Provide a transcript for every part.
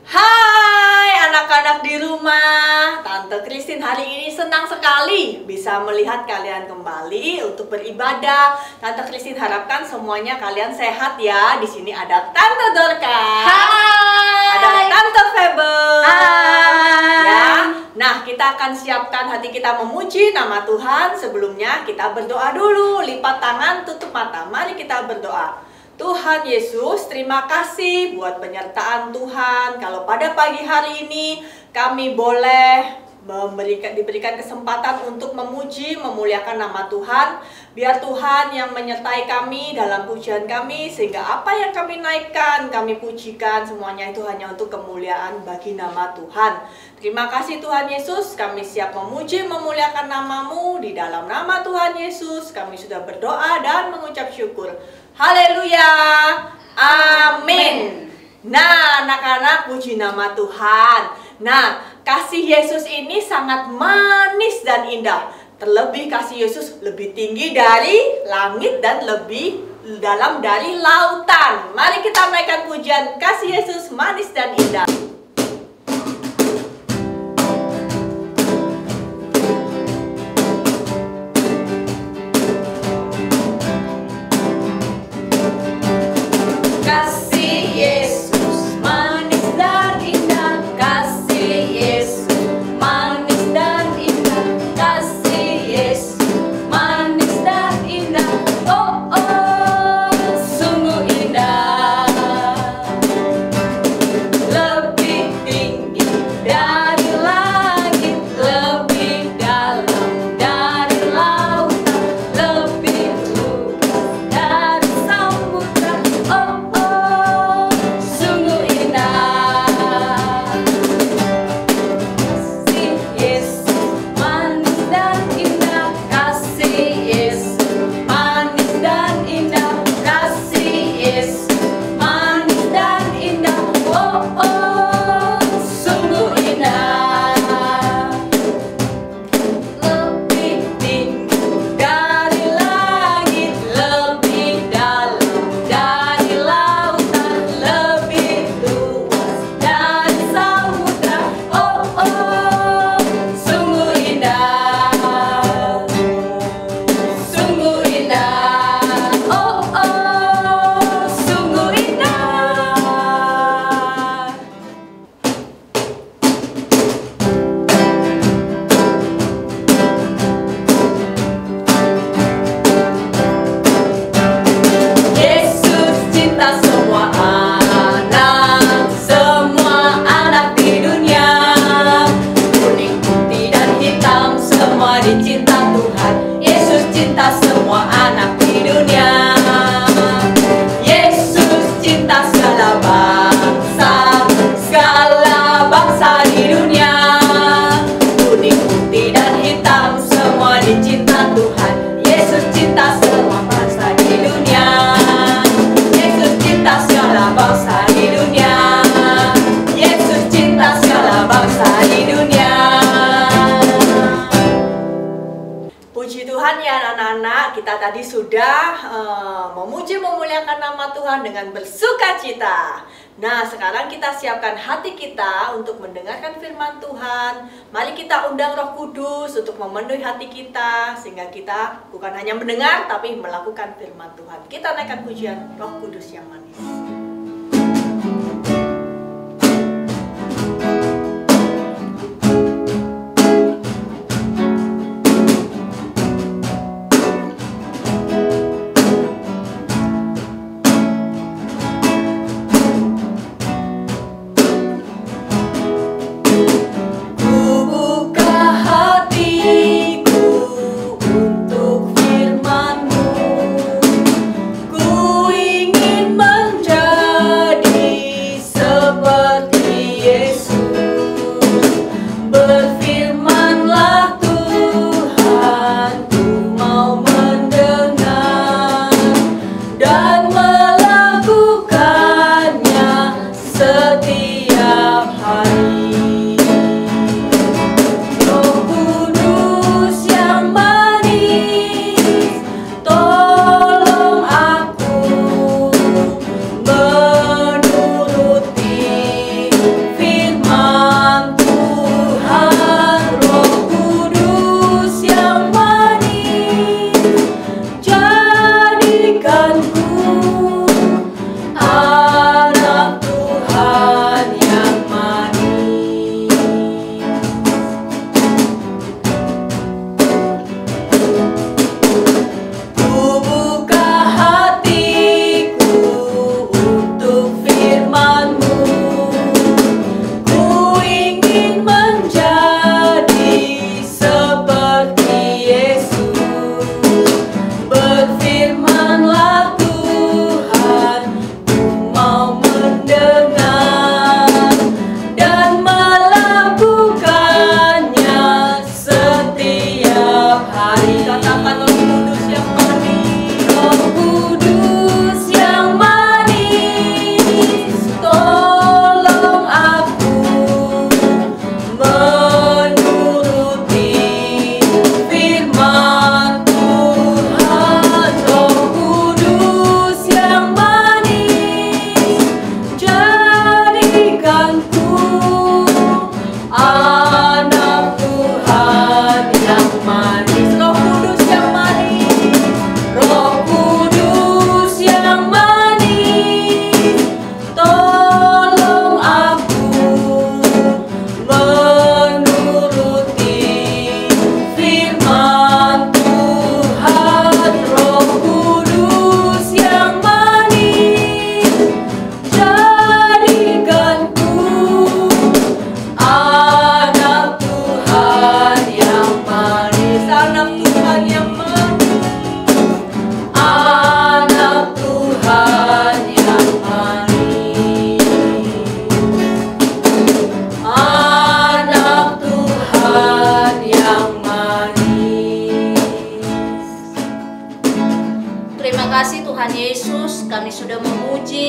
Hai anak-anak di rumah, Tante Christine hari ini senang sekali bisa melihat kalian kembali untuk beribadah. Tante Christine harapkan semuanya kalian sehat ya. Di sini ada Tante Dorka, ada Tante Febel, ya. Nah, kita akan siapkan hati kita memuji nama Tuhan. Sebelumnya kita berdoa dulu. Lipat tangan, tutup mata. Mari kita berdoa. Tuhan Yesus, terima kasih buat penyertaan Tuhan. Kalau pada pagi hari ini kami boleh diberikan kesempatan untuk memuji, memuliakan nama Tuhan. Biar Tuhan yang menyertai kami dalam pujian kami, sehingga apa yang kami naikkan, kami pujikan, semuanya itu hanya untuk kemuliaan bagi nama Tuhan. Terima kasih Tuhan Yesus, kami siap memuji, memuliakan nama-Mu. Di dalam nama Tuhan Yesus, kami sudah berdoa dan mengucap syukur. Haleluya, amin. Nah, anak-anak, puji nama Tuhan. Nah, kasih Yesus ini sangat manis dan indah. Terlebih kasih Yesus lebih tinggi dari langit dan lebih dalam dari lautan. Mari kita naikkan pujian kasih Yesus manis dan indah. Kita tadi sudah memuji memuliakan nama Tuhan dengan bersukacita. Nah, sekarang kita siapkan hati kita untuk mendengarkan firman Tuhan. Mari kita undang Roh Kudus untuk memenuhi hati kita, sehingga kita bukan hanya mendengar tapi melakukan firman Tuhan. Kita naikkan pujian Roh Kudus yang manis. Ku ingin menjadi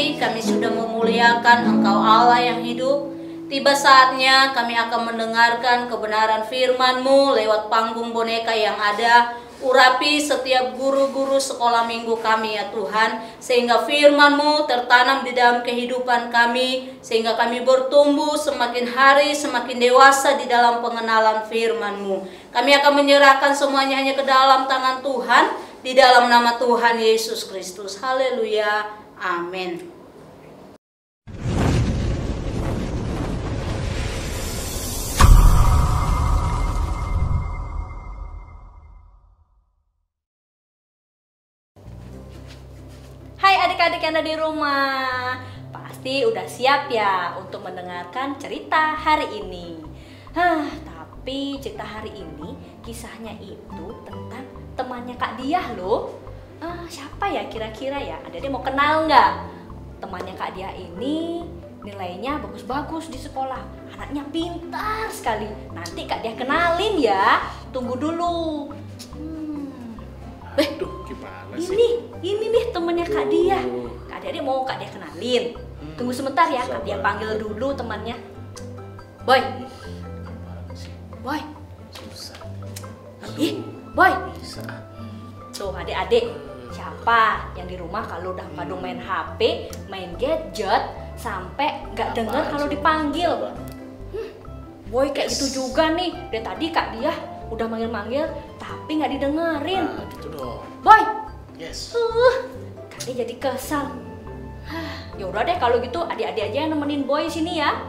tadi kami sudah memuliakan Engkau Allah yang hidup. Tiba saatnya kami akan mendengarkan kebenaran firman-Mu lewat panggung boneka yang ada. Urapi setiap guru-guru sekolah minggu kami ya Tuhan, sehingga firman-Mu tertanam di dalam kehidupan kami, sehingga kami bertumbuh semakin hari semakin dewasa di dalam pengenalan firman-Mu. Kami akan menyerahkan semuanya hanya ke dalam tangan Tuhan, di dalam nama Tuhan Yesus Kristus. Haleluya. Amin. Hai adik-adik yang ada di rumah, pasti udah siap ya untuk mendengarkan cerita hari ini. Tapi cerita hari ini kisahnya itu tentang temannya Kak Diah loh. Siapa ya kira-kira ya? Adik-adik mau kenal nggak? Temannya Kak Diah ini nilainya bagus-bagus di sekolah, anaknya pintar sekali. Nanti Kak Diah kenalin ya. Tunggu dulu. Aduh, gimana sih? Ini nih temennya Kak Diah. Kak Diah mau Kak Diah kenalin. Tunggu sebentar ya, Kak Diah panggil dulu temannya. Boy. Boy. Susah. Boy. Bisa. Tuh adik-adik, siapa yang di rumah kalau udah pada main HP, main gadget, sampai nggak dengar kalau dipanggil? Boy kayak gitu juga nih. Dari tadi Kak Diah udah manggil-manggil, tapi nggak didengerin. Nah, gitu dong. Boy. Yes. Kak Diah jadi kesal. Ya udah deh kalau gitu adik-adik aja yang nemenin Boy sini ya.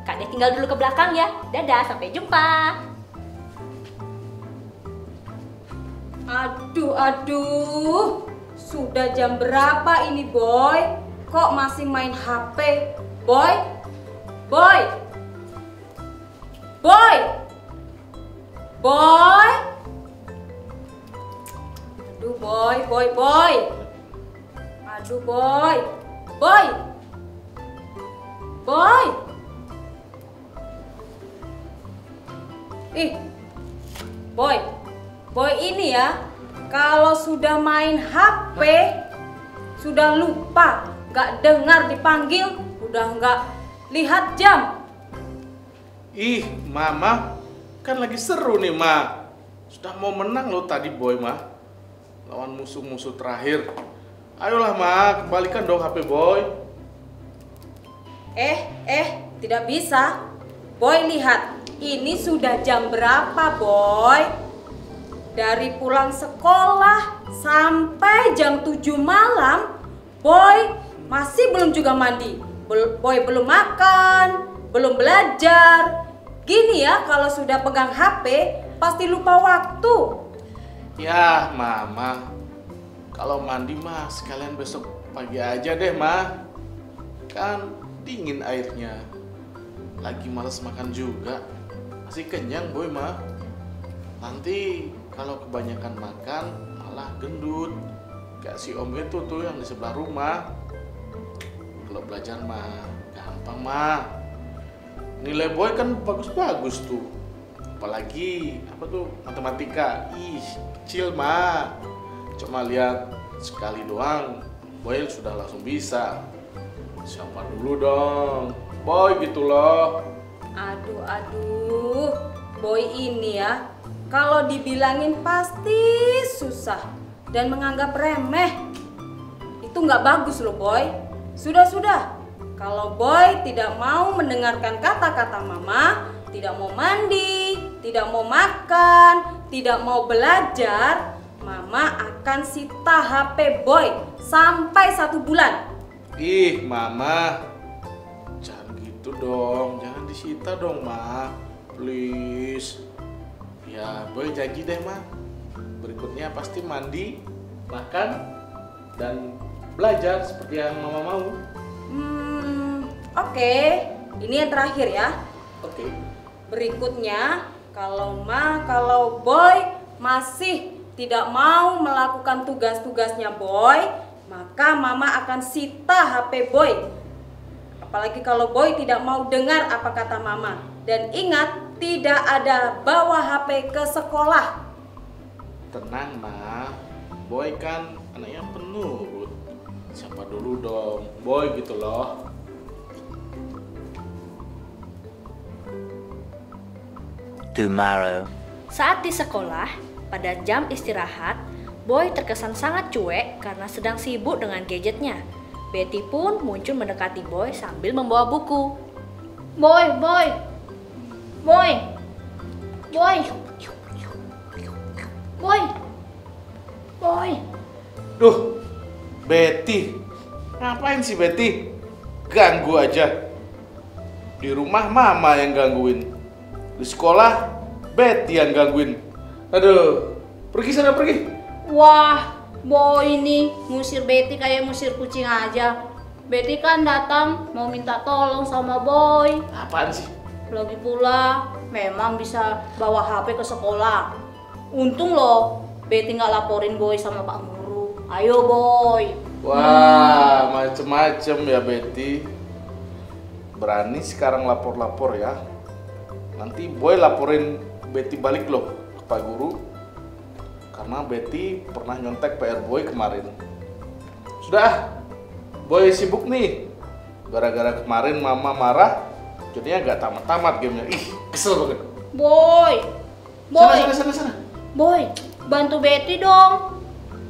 Kak Diah tinggal dulu ke belakang ya. Dadah, sampai jumpa. Aduh, sudah jam berapa ini Boy? Kok masih main HP? Boy? Boy? Boy? Boy? Aduh Boy. Aduh Boy. Boy? Boy ini ya, kalau sudah main HP, sudah lupa, nggak dengar dipanggil, udah nggak lihat jam. Ih, Mama, kan lagi seru nih, Ma. Sudah mau menang loh tadi Boy, Ma. Lawan musuh-musuh terakhir. Ayolah, Ma, kembalikan dong HP Boy. Tidak bisa. Boy lihat, ini sudah jam berapa Boy? Dari pulang sekolah sampai jam 7 malam, Boy masih belum juga mandi. Boy belum makan, belum belajar. Gini ya, kalau sudah pegang HP, pasti lupa waktu. Ya, Mama. Kalau mandi mah sekalian besok pagi aja deh, Ma. Kan dingin airnya. Lagi males makan juga. Masih kenyang, Boy, Ma. Nanti kalau kebanyakan makan malah gendut. Kayak si Om itu tuh yang di sebelah rumah. Kalau belajar mah gampang, Ma. Nilai Boy kan bagus-bagus tuh. Apalagi apa tuh matematika. Ih, kecil, Ma. Cuma lihat sekali doang Boy sudah langsung bisa. Siapa dulu dong, Boy gitu loh. Aduh, Boy ini ya, kalau dibilangin pasti susah dan menganggap remeh. Itu nggak bagus loh Boy. Sudah. Kalau Boy tidak mau mendengarkan kata-kata Mama, tidak mau mandi, tidak mau makan, tidak mau belajar, Mama akan sita HP Boy sampai 1 bulan. Ih, Mama, jangan gitu dong, jangan disita dong, Ma. Please. Ya, Boy janji deh, Ma. Berikutnya pasti mandi, makan, dan belajar seperti yang Mama mau. Oke. Ini yang terakhir ya. Oke. Berikutnya, kalau Boy masih tidak mau melakukan tugas-tugasnya Boy, maka Mama akan sita HP Boy. Apalagi kalau Boy tidak mau dengar apa kata Mama. Dan ingat, tidak ada bawa HP ke sekolah. Tenang, Ma. Boy kan anak yang penurut. Siapa dulu dong, Boy gitu loh. Tomorrow. Saat di sekolah, pada jam istirahat, Boy terkesan sangat cuek karena sedang sibuk dengan gadgetnya. Betty pun muncul mendekati Boy sambil membawa buku. Boy, boy, boy, boy, boy, boy. Duh, Betty. Ngapain sih Betty? Ganggu aja. Di rumah mama yang gangguin. Di sekolah Betty yang gangguin. Aduh, pergi sana pergi. Wah, Boy ini ngusir Betty kayak ngusir kucing aja. Betty kan datang mau minta tolong sama Boy. Apaan sih? Lagi pula memang bisa bawa HP ke sekolah. Untung loh Betty nggak laporin Boy sama Pak Guru. Ayo Boy. Wah, macem-macem ya Betty. Berani sekarang lapor-lapor ya. Nanti Boy laporin Betty balik loh ke Pak Guru. Karena Betty pernah nyontek PR Boy kemarin. Sudah, Boy sibuk nih. Gara-gara kemarin mama marah, jadinya gak tamat-tamat gamenya. Ih, kesel banget. Boy. Boy. Sana. Boy, bantu Betty dong.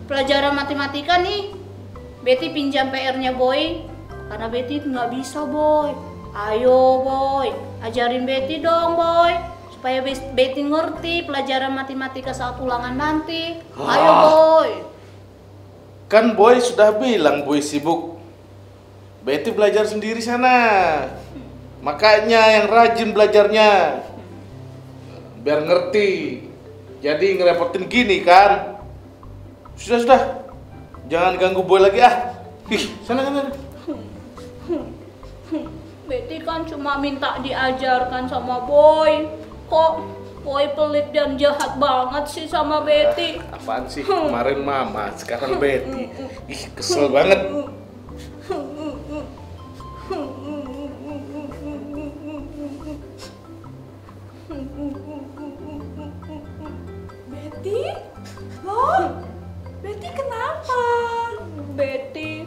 Pelajaran matematika nih. Betty pinjam PR-nya Boy. Karena Betty nggak bisa Boy. Ayo Boy, ajarin Betty dong Boy. Supaya Betty ngerti pelajaran matematika saat ulangan nanti. Ayo Boy. Kan Boy sudah bilang Boy sibuk. Betty belajar sendiri sana. Makanya yang rajin belajarnya. Biar ngerti. Jadi ngerepotin gini kan. Sudah. Jangan ganggu Boy lagi ah. Ih, sana. Betty kan cuma minta diajarkan sama Boy. Kok Boy pelit dan jahat banget sih sama Betty. Apaan sih? Kemarin mama, sekarang Betty. Ih, kesel banget. Betty? Loh? Betty kenapa? Betty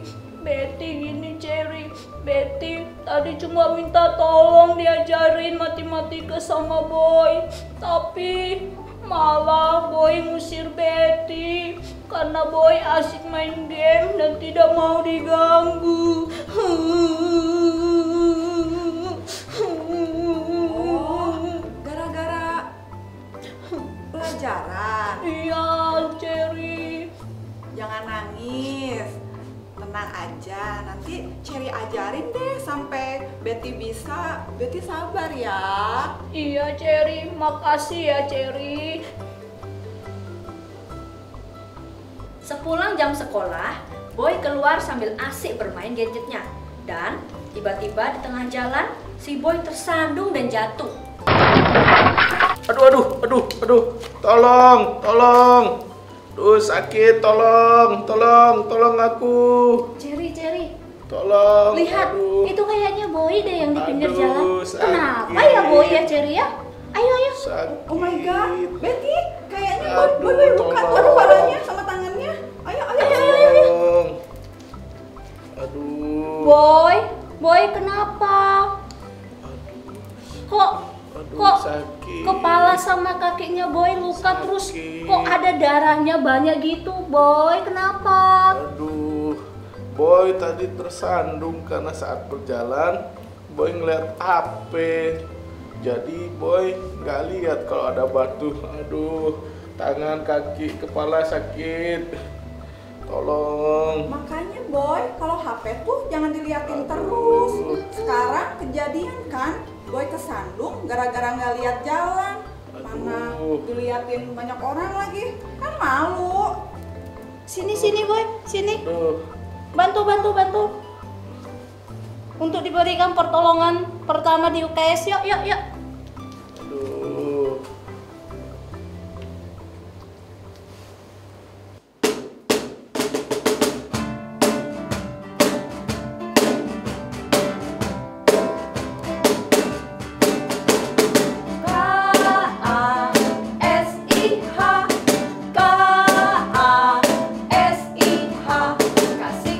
gini Cherry. Betty tadi cuma minta tolong diajarin matematika sama Boy. Tapi malah Boy ngusir Betty karena Boy asik main game dan tidak mau diganggu. Oh, gara-gara pelajaran. Iya, Cherry. Jangan nangis. Tenang aja, nanti Cherry ajarin deh sampai Betty bisa. Betty sabar ya. Iya, Cherry. Makasih ya, Cherry. Sepulang jam sekolah, Boy keluar sambil asik bermain gadgetnya. Dan tiba-tiba di tengah jalan, si Boy tersandung dan jatuh. Aduh. Tolong. Duh, sakit, tolong aku. Cherry. Tolong. Lihat, aduh. itu kayaknya Boy deh yang di pinggir Aduh, jalan. sakit. Kenapa ya Boy ya, Cherry ya? Ayo. Sakit. Oh my god, Betty, kayaknya Aduh, Boy luka tuh tolong. kepalanya sama tangannya. Ayo. Tolong. Aduh. Boy kenapa? Kok sakit. kepala sama kakinya Boy luka terus Sakit. kok ada darahnya banyak gitu, Boy? Kenapa? Aduh, Boy tadi tersandung karena saat berjalan Boy ngeliat HP. Jadi Boy nggak lihat kalau ada batu. Aduh, tangan, kaki, kepala sakit. Tolong. Makanya Boy, kalau HP tuh jangan diliatin terus. Sekarang kejadian kan, Boy kesandung gara-gara nggak lihat jalan. Mana diliatin banyak orang lagi, kan malu. Sini Boy, sini. Aduh. Bantu. Untuk diberikan pertolongan pertama di UKS, yuk. Aduh.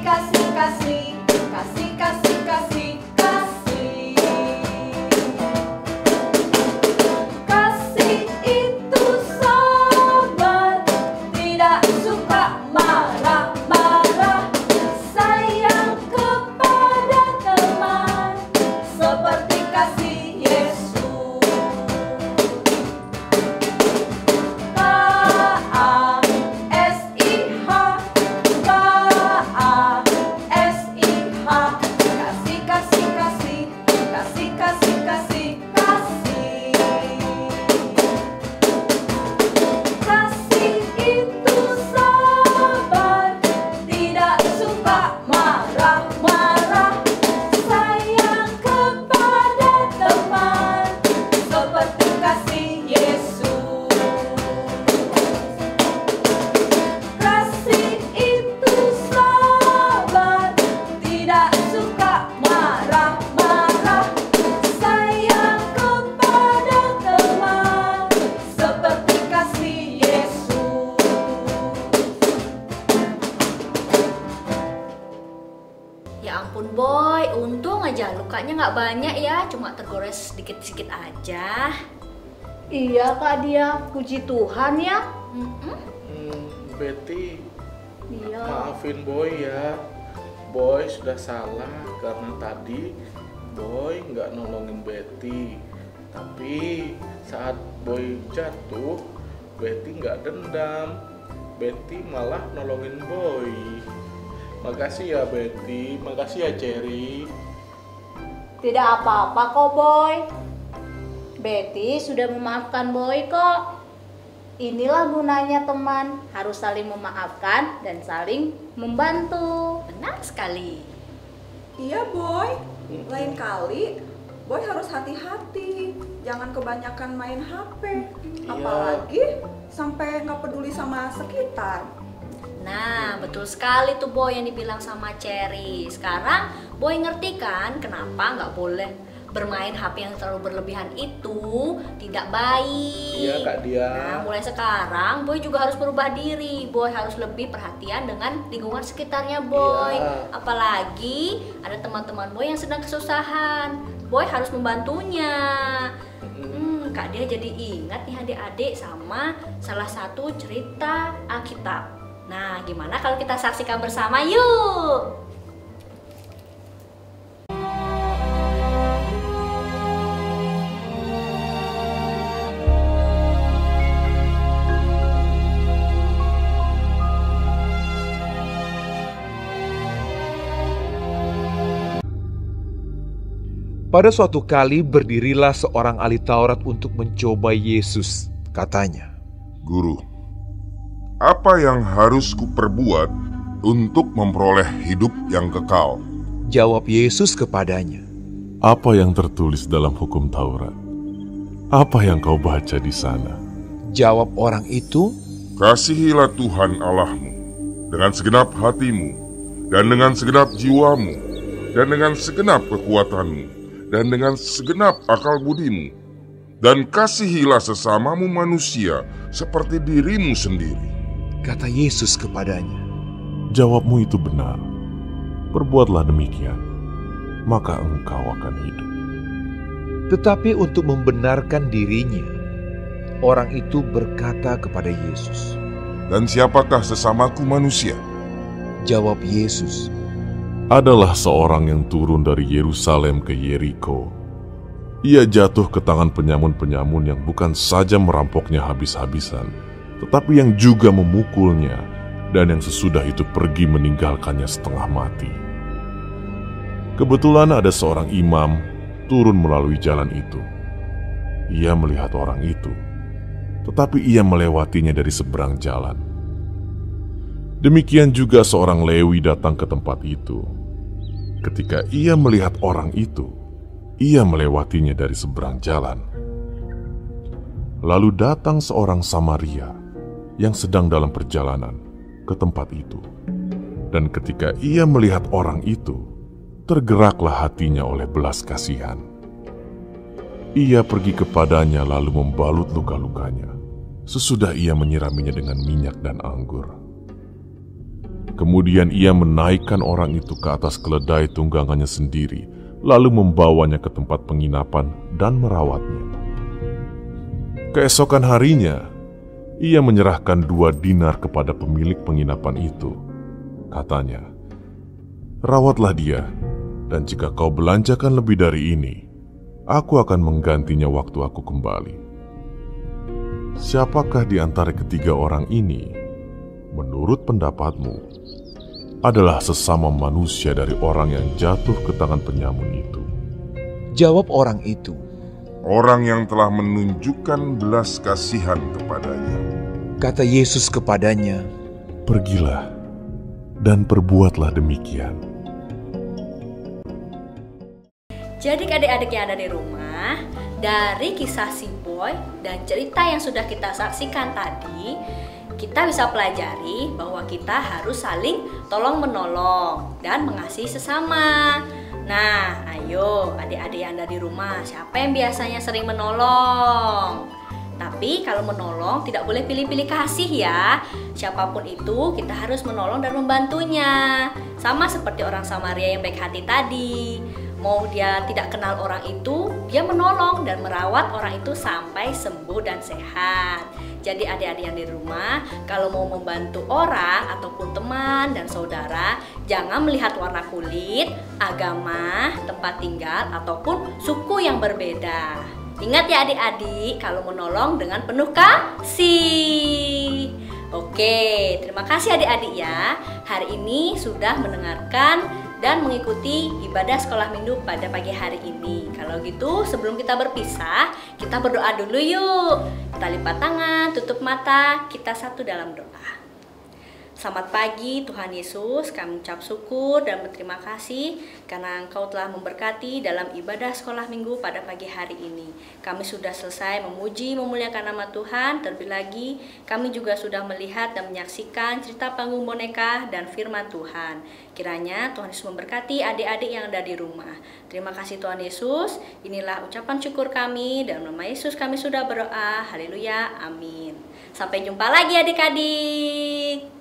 Kasih Untung aja lukanya nggak banyak ya, cuma tergores sedikit-sedikit aja. Iya Kak Dia, puji Tuhan ya. Betty, Iya. maafin Boy ya. Boy sudah salah karena tadi Boy nggak nolongin Betty. Tapi saat Boy jatuh, Betty nggak dendam. Betty malah nolongin Boy. Makasih ya Betty, makasih ya Cherry. Tidak apa-apa kok Boy. Betty sudah memaafkan Boy kok. Inilah gunanya teman, harus saling memaafkan dan saling membantu. Benar sekali. Iya Boy, lain kali Boy harus hati-hati, jangan kebanyakan main HP, apalagi sampai nggak peduli sama sekitar. Nah, betul sekali tuh Boy yang dibilang sama Cherry. Sekarang Boy ngerti kan kenapa nggak boleh bermain HP yang terlalu berlebihan itu tidak baik. Iya Kak Dia. Nah, mulai sekarang Boy juga harus berubah diri. Boy harus lebih perhatian dengan lingkungan sekitarnya Boy. Iya. Apalagi ada teman-teman Boy yang sedang kesusahan. Boy harus membantunya. Kak Dia jadi ingat nih adik-adik sama salah satu cerita Alkitab. Nah, gimana kalau kita saksikan bersama yuk? Pada suatu kali berdirilah seorang ahli Taurat untuk mencoba Yesus. Katanya, Guru, apa yang harus kuperbuat untuk memperoleh hidup yang kekal? jawab Yesus kepadanya, Apa yang tertulis dalam hukum Taurat? Apa yang kau baca di sana? Jawab orang itu, Kasihilah Tuhan Allahmu dengan segenap hatimu, dan dengan segenap jiwamu, dan dengan segenap kekuatanmu, dan dengan segenap akal budimu, dan kasihilah sesamamu manusia seperti dirimu sendiri. kata Yesus kepadanya. Jawabmu itu benar. Perbuatlah demikian, maka engkau akan hidup. Tetapi untuk membenarkan dirinya, orang itu berkata kepada Yesus, Dan siapakah sesamaku manusia? jawab Yesus, Adalah seorang yang turun dari Yerusalem ke Yeriko. Ia jatuh ke tangan penyamun-penyamun yang bukan saja merampoknya habis-habisan, tetapi yang juga memukulnya, dan yang sesudah itu pergi meninggalkannya setengah mati. Kebetulan ada seorang imam turun melalui jalan itu. Ia melihat orang itu, tetapi ia melewatinya dari seberang jalan. Demikian juga seorang Lewi datang ke tempat itu. Ketika ia melihat orang itu, ia melewatinya dari seberang jalan. Lalu datang seorang Samaria yang sedang dalam perjalanan ke tempat itu. Dan ketika ia melihat orang itu, tergeraklah hatinya oleh belas kasihan. Ia pergi kepadanya lalu membalut luka-lukanya. Sesudah ia menyiraminya dengan minyak dan anggur. Kemudian ia menaikkan orang itu ke atas keledai tunggangannya sendiri, lalu membawanya ke tempat penginapan dan merawatnya. Keesokan harinya, ia menyerahkan 2 dinar kepada pemilik penginapan itu. Katanya, "Rawatlah dia, dan jika kau belanjakan lebih dari ini, aku akan menggantinya waktu aku kembali." Siapakah di antara ketiga orang ini, menurut pendapatmu, adalah sesama manusia dari orang yang jatuh ke tangan penyamun itu? Jawab orang itu, Orang yang telah menunjukkan belas kasihan kepadanya. kata Yesus kepadanya, Pergilah dan perbuatlah demikian. Jadi adik-adik yang ada di rumah, dari kisah si Boy dan cerita yang sudah kita saksikan tadi, kita bisa pelajari bahwa kita harus saling tolong-menolong dan mengasihi sesama. Nah, ayo adik-adik yang ada di rumah, siapa yang biasanya sering menolong? Tapi kalau menolong tidak boleh pilih-pilih kasih ya. Siapapun itu kita harus menolong dan membantunya. Sama seperti orang Samaria yang baik hati tadi. mau dia tidak kenal orang itu, dia menolong dan merawat orang itu sampai sembuh dan sehat. Jadi adik-adik yang di rumah, kalau mau membantu orang ataupun teman dan saudara, jangan melihat warna kulit, agama, tempat tinggal, ataupun suku yang berbeda. Ingat ya adik-adik, kalau menolong dengan penuh kasih. Oke, terima kasih adik-adik ya. Hari ini sudah mendengarkan dan mengikuti ibadah sekolah minggu pada pagi hari ini. Kalau gitu, sebelum kita berpisah, kita berdoa dulu yuk. Kita lipat tangan, tutup mata, kita satu dalam doa. Selamat pagi Tuhan Yesus, kami ucap syukur dan berterima kasih karena Engkau telah memberkati dalam ibadah sekolah minggu pada pagi hari ini. Kami sudah selesai memuji, memuliakan nama Tuhan. Terlebih lagi, kami juga sudah melihat dan menyaksikan cerita panggung boneka dan firman Tuhan. Kiranya Tuhan Yesus memberkati adik-adik yang ada di rumah. Terima kasih Tuhan Yesus. Inilah ucapan syukur kami, dan nama Yesus kami sudah berdoa. Haleluya, amin. Sampai jumpa lagi adik-adik.